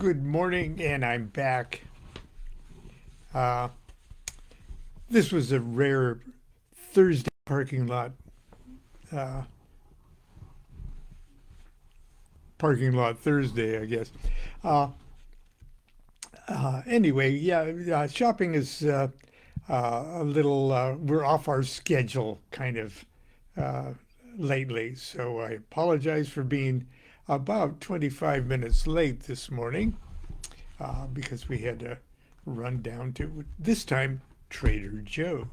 Good morning, and I'm back. Uh, this was a rare Thursday uh, parking lot Thursday, I guess. Uh, anyway, yeah, shopping is a little. We're off our schedule, kind of, uh, lately. So I apologize for being about 25 minutes late this morning because we had to run down to this time Trader Joe's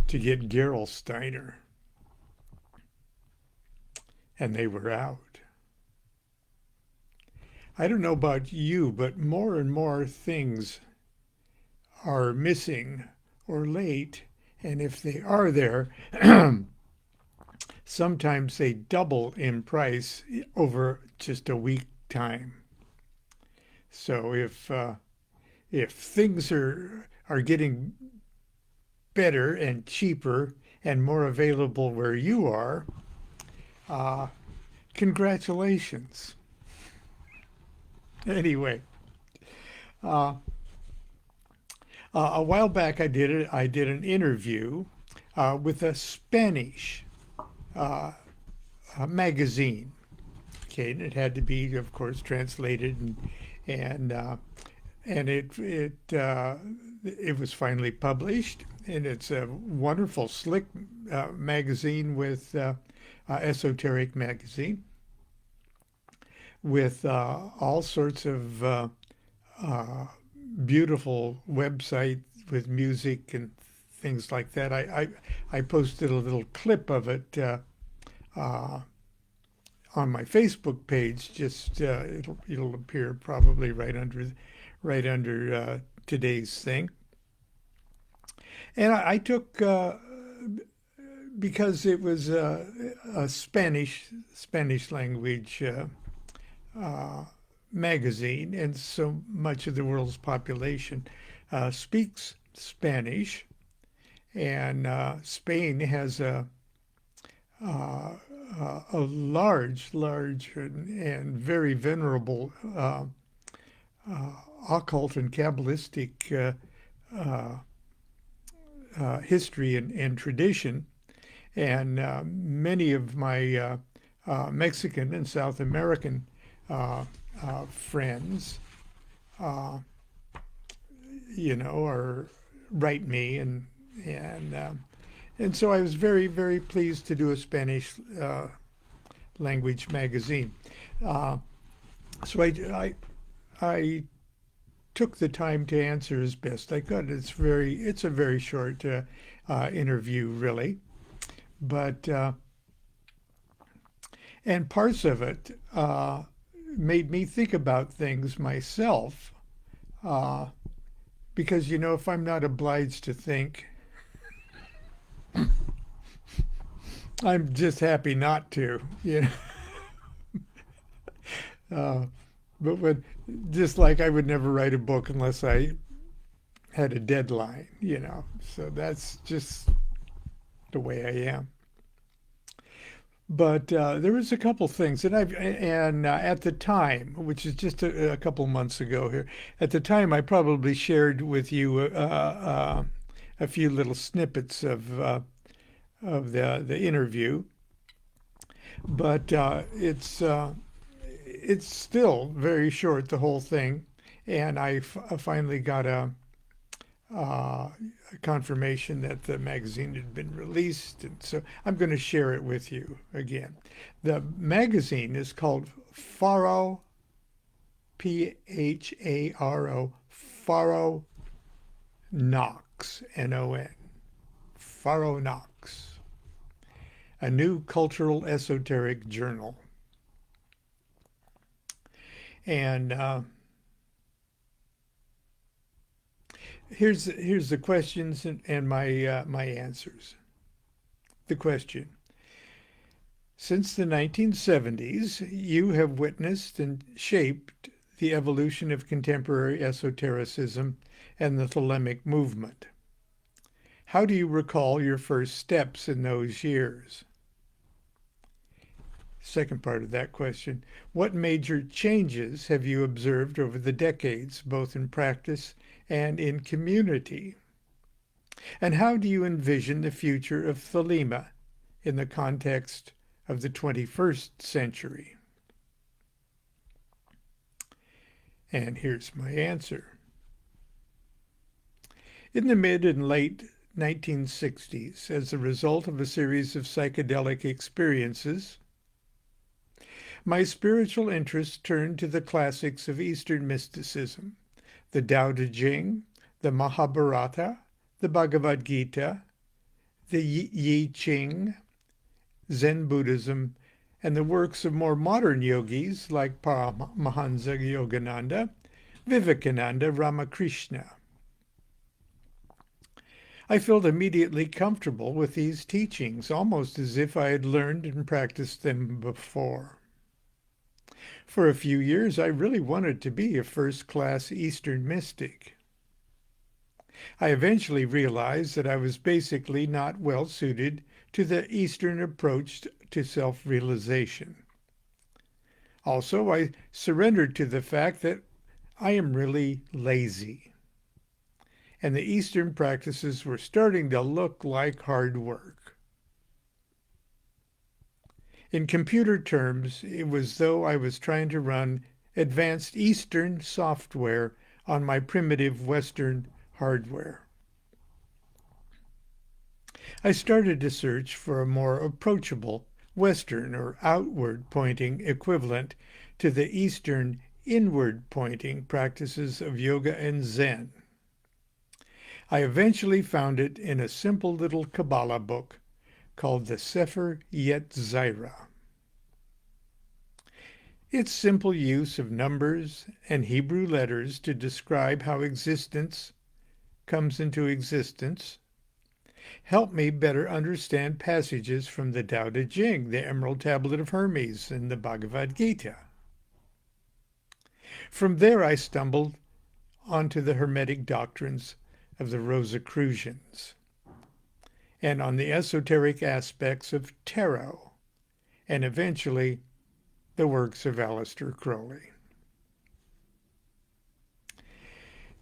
to get Gerolsteiner, and they were out. I don't know about you, but more and more things are missing or late, and if they are there, sometimes they double in price over just a week time. So if things are getting better and cheaper and more available where you are, uh, congratulations. Anyway, uh, a while back I did an interview with a Spanish uh, magazine. Okay, and it had to be, of course, translated and uh, and it was finally published, and it's a wonderful, slick magazine with esoteric magazine with all sorts of uh, beautiful website with music and things like that. I posted a little clip of it uh, on my Facebook page. Just it'll appear probably right under today's thing. And I took because it was a Spanish language uh, magazine, and so much of the world's population speaks Spanish, and Spain has uh, a large and very venerable uh, occult and Kabbalistic uh, history and tradition. And many of my Mexican and South American uh, friends, uh, are write me, and so I was very pleased to do a Spanish language magazine. Uh, so I took the time to answer as best I could. It's a very short interview, really, but and parts of it made me think about things myself. Uh, because if I'm not obliged to think, I'm just happy not to. Uh, but when just like I would never write a book unless I had a deadline. So that's just the way I am. But there was a couple things, and at the time, which is just a couple months ago here, at the time I probably shared with you a few little snippets of the interview, but it's still very short, the whole thing, and I finally got uh, a confirmation that the magazine had been released, and so I'm going to share it with you again. The magazine is called PHARO, PHARO, PHARO-NOX, NON, PHARO-NOX, a new cultural esoteric journal. And here's the questions and my answers. The question: since the 1970s, you have witnessed and shaped the evolution of contemporary esotericism and the Thelemic movement. How do you recall your first steps in those years? second part of that question. What major changes have you observed over the decades, both in practice and in community? And how do you envision the future of Thelema in the context of the 21st century? And here's my answer. In the mid and late 1960s, as a result of a series of psychedelic experiences, my spiritual interest turned to the classics of Eastern mysticism, the Tao Te Ching, the Mahabharata, the Bhagavad Gita, the Yi Ching, Zen Buddhism, and the works of more modern yogis like Paramahansa Yogananda, Vivekananda, Ramakrishna. I felt immediately comfortable with these teachings, almost as if I had learned and practiced them before. For a few years, I really wanted to be a first-class Eastern mystic. I eventually realized that I was basically not well suited to the Eastern approach to self-realization. Also, I surrendered to the fact that I am really lazy, and the Eastern practices were starting to look like hard work. In computer terms, it was as though I was trying to run advanced Eastern software on my primitive Western hardware. I started to search for a more approachable Western or outward-pointing equivalent to the Eastern inward-pointing practices of yoga and Zen. I eventually found it in a simple little Kabbalah book called the Sefer Yetzirah. Its simple use of numbers and Hebrew letters to describe how existence comes into existence helped me better understand passages from the Tao Te Ching, the Emerald Tablet of Hermes, and the Bhagavad Gita. From there I stumbled onto the Hermetic doctrines of the Rosicrucians and on the esoteric aspects of tarot, and eventually the works of Aleister Crowley.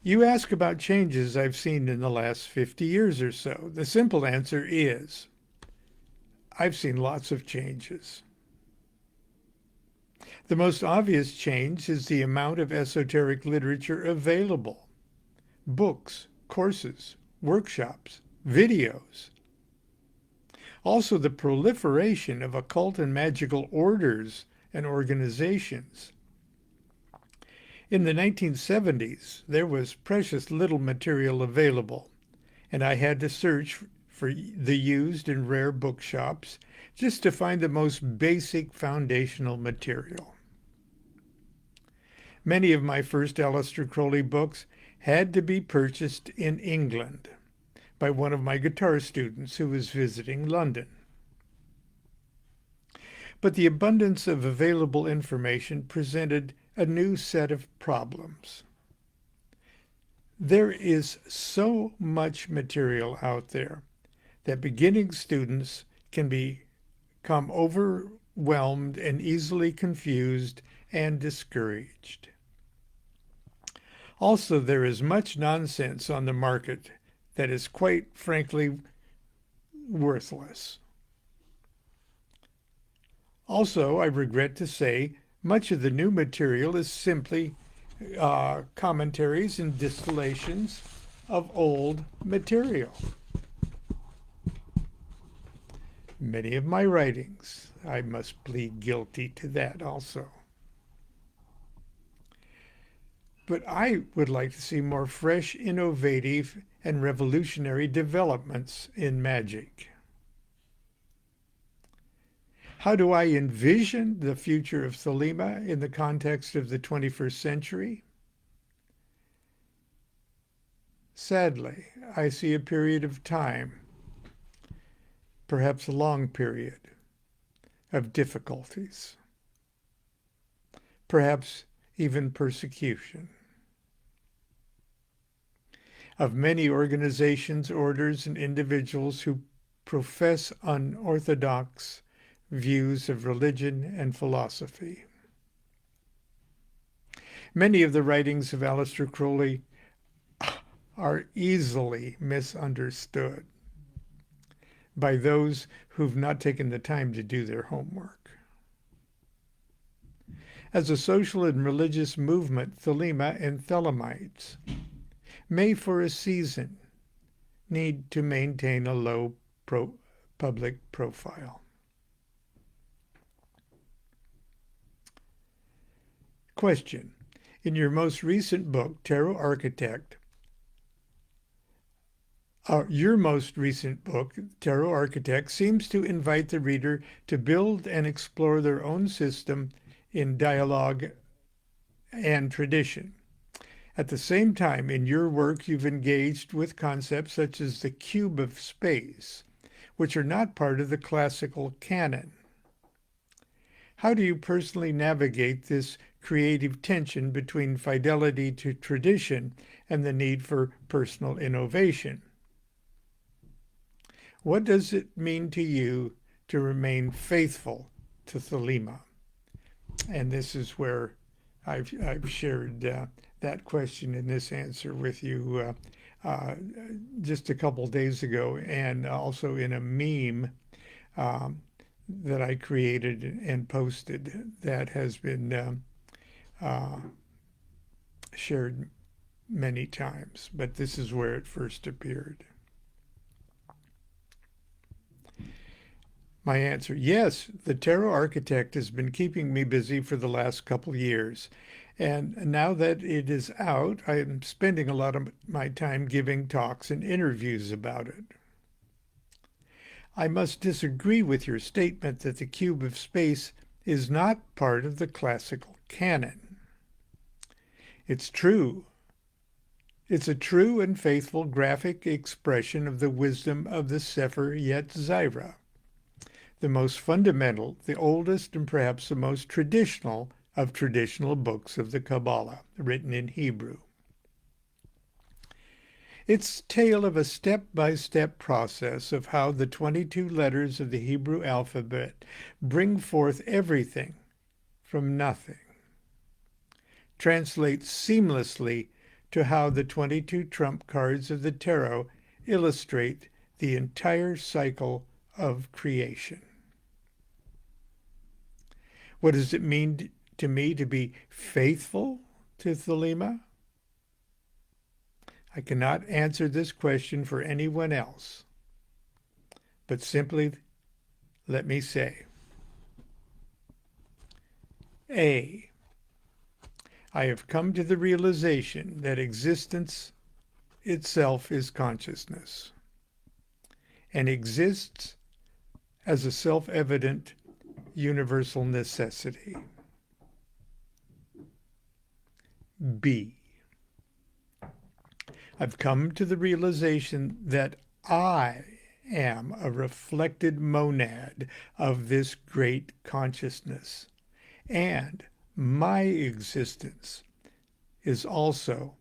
You ask about changes I've seen in the last 50 years or so. The simple answer is, I've seen lots of changes. The most obvious change is the amount of esoteric literature available. Books, courses, workshops, videos. Also the proliferation of occult and magical orders and organizations. In the 1970s, there was precious little material available, and I had to search for the used and rare bookshops just to find the most basic foundational material. Many of my first Aleister Crowley books had to be purchased in England by one of my guitar students who was visiting London. But the abundance of available information presented a new set of problems. There is so much material out there that beginning students can become overwhelmed and easily confused and discouraged. Also, there is much nonsense on the market that is quite frankly worthless. Also, I regret to say, much of the new material is simply commentaries and distillations of old material. Many of my writings, I must plead guilty to that also. But I would like to see more fresh, innovative, and revolutionary developments in magic. How do I envision the future of Thelema in the context of the 21st century? Sadly, I see a period of time, perhaps a long period, of difficulties, perhaps even persecution, of many organizations, orders, and individuals who profess unorthodox views of religion and philosophy. Many of the writings of Aleister Crowley are easily misunderstood by those who've not taken the time to do their homework. As a social and religious movement, Thelema and Thelemites may for a season need to maintain a low public profile. Question. In your most recent book, Tarot Architect, your most recent book, Tarot Architect, seems to invite the reader to build and explore their own system in dialogue and tradition. At the same time, in your work, you've engaged with concepts such as the cube of space, which are not part of the classical canon. How do you personally navigate this creative tension between fidelity to tradition and the need for personal innovation? What does it mean to you to remain faithful to Thelema? And this is where I've shared that question and this answer with you just a couple days ago, and also in a meme that I created and posted that has been shared many times, but this is where it first appeared. My answer, yes, the Tarot Architect has been keeping me busy for the last couple years. And now that it is out, I am spending a lot of my time giving talks and interviews about it. I must disagree with your statement that the cube of space is not part of the classical canon. It's true. It's a true and faithful graphic expression of the wisdom of the Sefer Yetzirah, the most fundamental, the oldest, and perhaps the most traditional of traditional books of the Kabbalah, written in Hebrew. It's tale of a step-by-step process of how the 22 letters of the Hebrew alphabet bring forth everything from nothing. Translates seamlessly to how the 22 trump cards of the tarot illustrate the entire cycle of creation. What does it mean to me to be faithful to Thelema? I cannot answer this question for anyone else, but simply let me say, A, I have come to the realization that existence itself is consciousness and exists as a self-evident universal necessity. B, I've come to the realization that I am a reflected monad of this great consciousness, and my existence is also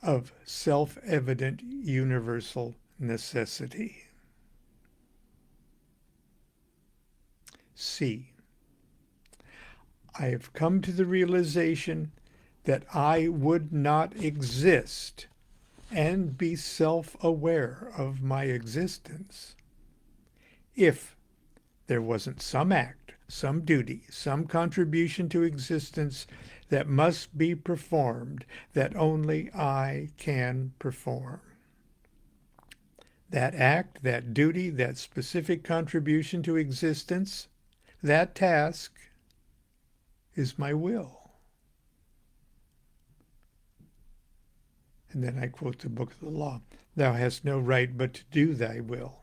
of self-evident universal necessity. C, I have come to the realization that I would not exist and be self-aware of my existence if there wasn't some act, some duty, some contribution to existence that must be performed that only I can perform. That act, that duty, that specific contribution to existence, that task is my will. And then I quote the book of the law. Thou hast no right but to do thy will.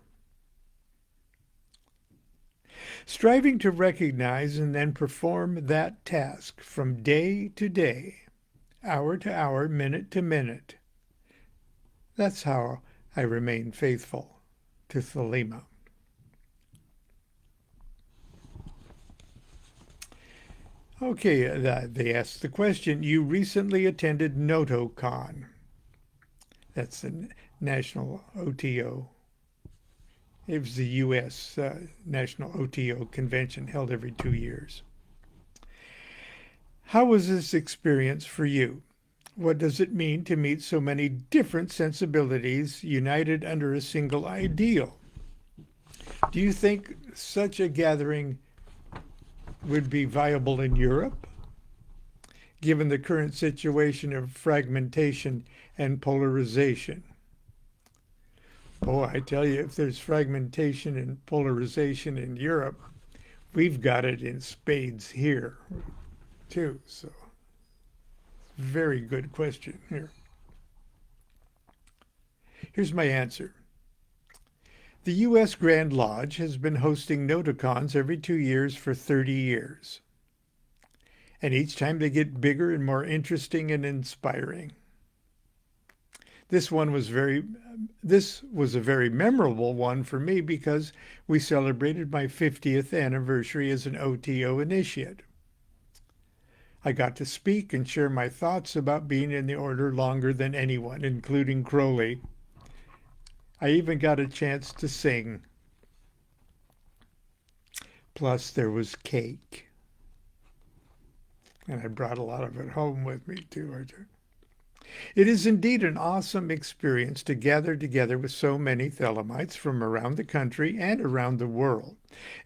Striving to recognize and then perform that task from day to day, hour to hour, minute to minute. That's how I remain faithful to Thelema. Okay, they asked the question, you recently attended NotoCon. That's the National OTO It was the U.S. National OTO convention held every 2 years. How was this experience for you? What does it mean to meet so many different sensibilities united under a single ideal? Do you think such a gathering would be viable in Europe, given the current situation of fragmentation and polarization? Oh, I tell you, if there's fragmentation and polarization in Europe, we've got it in spades here, too. So, very good question here. Here's my answer. The U.S. Grand Lodge has been hosting Notacons every 2 years for 30 years. And each time they get bigger and more interesting and inspiring. This was a very memorable one for me because we celebrated my 50th anniversary as an OTO initiate. I got to speak and share my thoughts about being in the order longer than anyone, including Crowley. I even got a chance to sing. Plus, there was cake. And I brought a lot of it home with me, too. It is indeed an awesome experience to gather together with so many Thelemites from around the country and around the world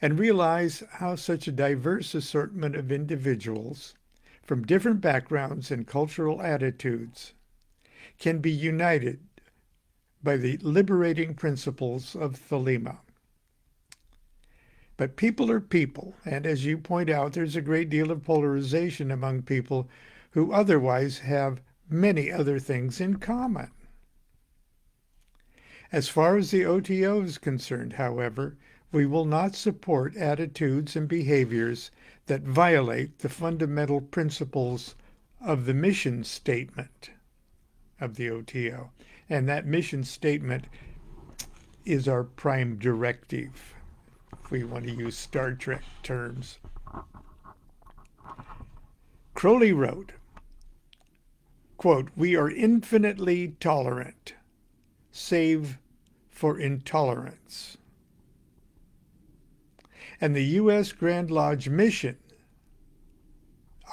and realize how such a diverse assortment of individuals from different backgrounds and cultural attitudes can be united by the liberating principles of Thelema. But people are people, and as you point out, there's a great deal of polarization among people who otherwise have many other things in common. As far as the OTO is concerned, however, we will not support attitudes and behaviors that violate the fundamental principles of the mission statement of the OTO. And that mission statement is our prime directive, if we want to use Star Trek terms. Crowley wrote, quote, "We are infinitely tolerant, save for intolerance." And the U.S. Grand Lodge mission,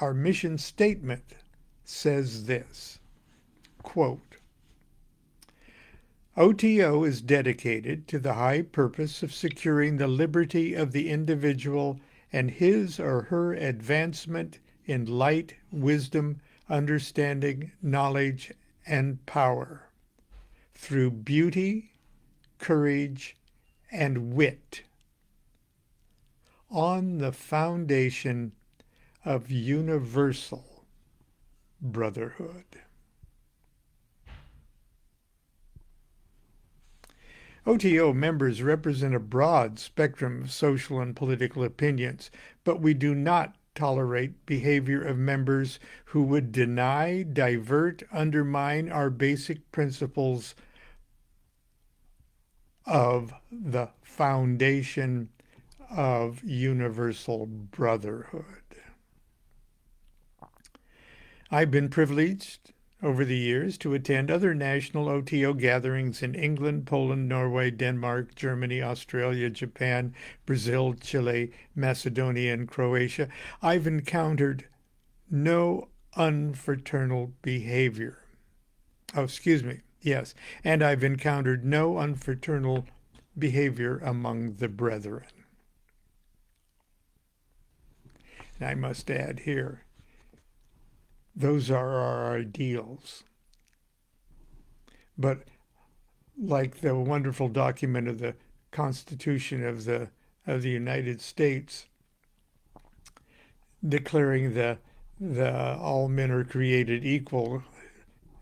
our mission statement, says this, quote, "OTO is dedicated to the high purpose of securing the liberty of the individual and his or her advancement in light, wisdom, understanding, knowledge, and power through beauty, courage, and wit on the foundation of universal brotherhood." OTO members represent a broad spectrum of social and political opinions, but we do not tolerate behavior of members who would deny, divert, undermine our basic principles of the foundation of universal brotherhood. I've been privileged over the years to attend other national OTO gatherings in England, Poland, Norway, Denmark, Germany, Australia, Japan, Brazil, Chile, Macedonia, and Croatia. I've encountered no unfraternal behavior. Oh, excuse me. Yes. And I've encountered no unfraternal behavior among the brethren. And I must add here, those are our ideals. But like the wonderful document of the Constitution of the United States, declaring the all men are created equal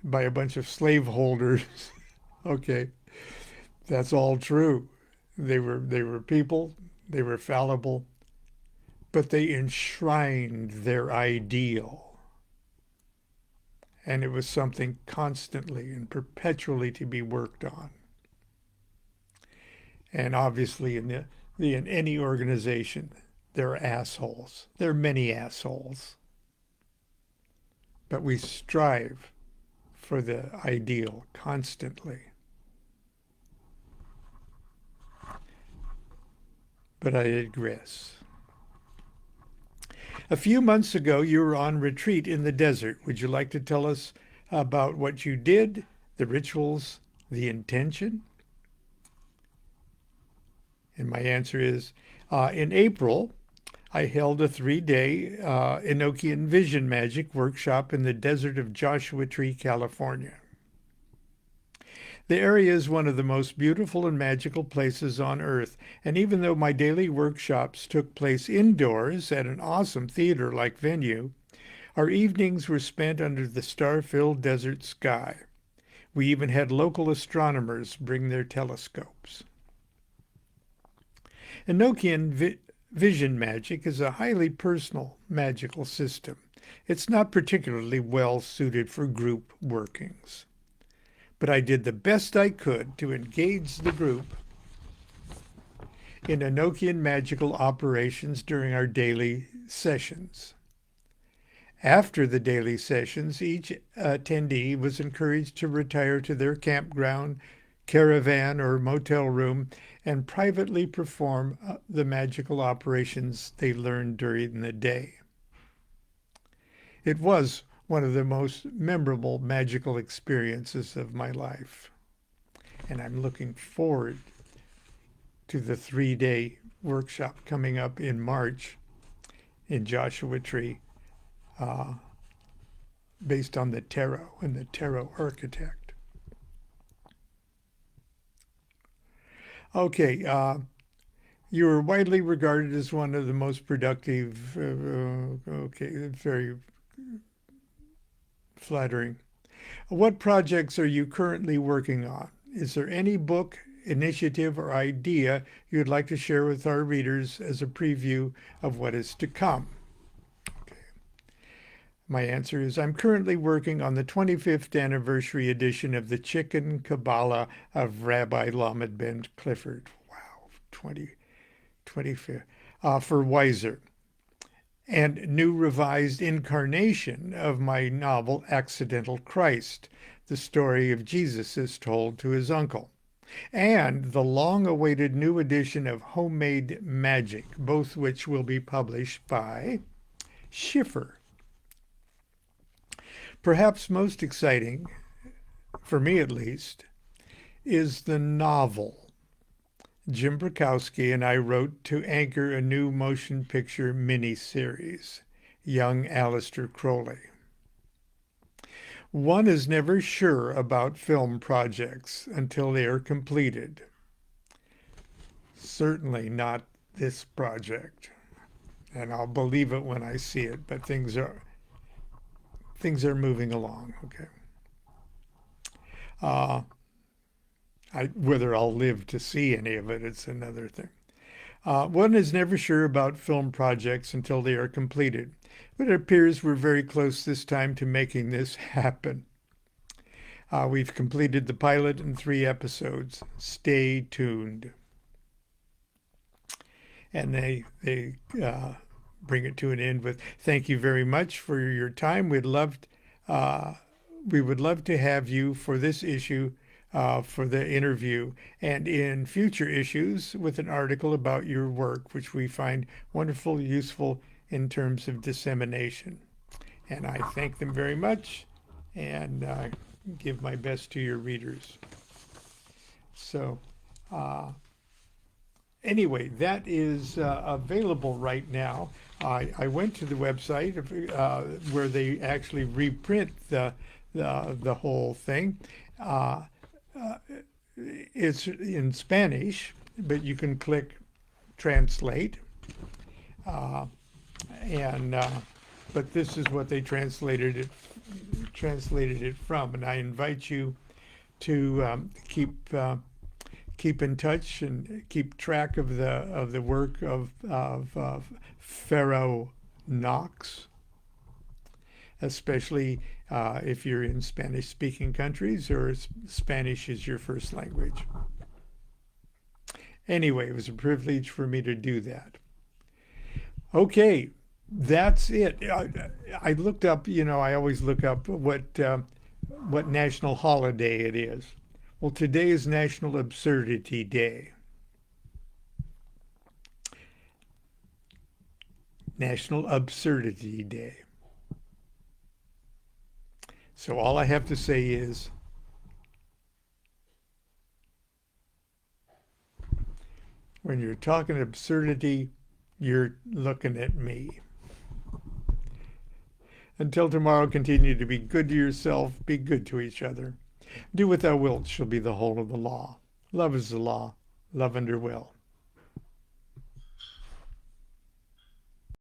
by a bunch of slaveholders. Okay, that's all true. They were people, they were fallible, but they enshrined their ideal. And it was something constantly and perpetually to be worked on. And obviously in any organization, there are assholes. There are many assholes. But we strive for the ideal constantly. but I digress. A few months ago, you were on retreat in the desert. Would you like to tell us about what you did, the rituals, the intention? And my answer is, in April, I held a 3-day Enochian Vision Magic workshop in the desert of Joshua Tree, California. The area is one of the most beautiful and magical places on earth, and even though my daily workshops took place indoors at an awesome theater-like venue, our evenings were spent under the star-filled desert sky. We even had local astronomers bring their telescopes. Enochian vision magic is a highly personal magical system. It's not particularly well suited for group workings. But I did the best I could to engage the group in Enochian magical operations during our daily sessions. After the daily sessions, each attendee was encouraged to retire to their campground, caravan, or motel room and privately perform the magical operations they learned during the day. It was one of the most memorable magical experiences of my life. And I'm looking forward to the 3-day workshop coming up in March in Joshua Tree, based on the tarot and the tarot architect. Okay, you were widely regarded as one of the most productive, okay, very flattering. What projects are you currently working on? Is there any book, initiative, or idea you'd like to share with our readers as a preview of what is to come? Okay. My answer is I'm currently working on the 25th anniversary edition of the Chicken Kabbalah of Rabbi Lamed Ben Clifford. Wow, 25th. For Weiser. And new revised incarnation of my novel Accidental Christ, the story of Jesus as told to his uncle, and the long-awaited new edition of Homemade Magic, both which will be published by Schiffer. Perhaps most exciting, for me at least, is the novel Jim Brakowski and I wrote to anchor a new motion picture miniseries, Young Aleister Crowley. One is never sure about film projects until they are completed. Certainly not this project. And I'll believe it when I see it, but things are moving along, okay. Whether I'll live to see any of it, it's another thing. One is never sure about film projects until they are completed, but it appears we're very close this time to making this happen. We've completed the pilot in 3 episodes. Stay tuned. And they bring it to an end with, thank you very much for your time. We would love to have you for this issue, for the interview, and in future issues with an article about your work, which we find wonderful, useful in terms of dissemination. And I thank them very much and give my best to your readers. So anyway, that is available right now. I went to the website where they actually reprint the whole thing. It's in Spanish, but you can click translate. But this is what they translated it from, and I invite you to keep in touch and keep track of the work of PHARO-NOX, especially if you're in Spanish-speaking countries or Spanish is your first language. Anyway, it was a privilege for me to do that. Okay, that's it. I looked up, I always look up what national holiday it is. Well, today is National Absurdity Day. National Absurdity Day. So all I have to say is, when you're talking absurdity, you're looking at me. Until tomorrow, continue to be good to yourself, be good to each other. Do what thou wilt shall be the whole of the law. Love is the law. Love under will.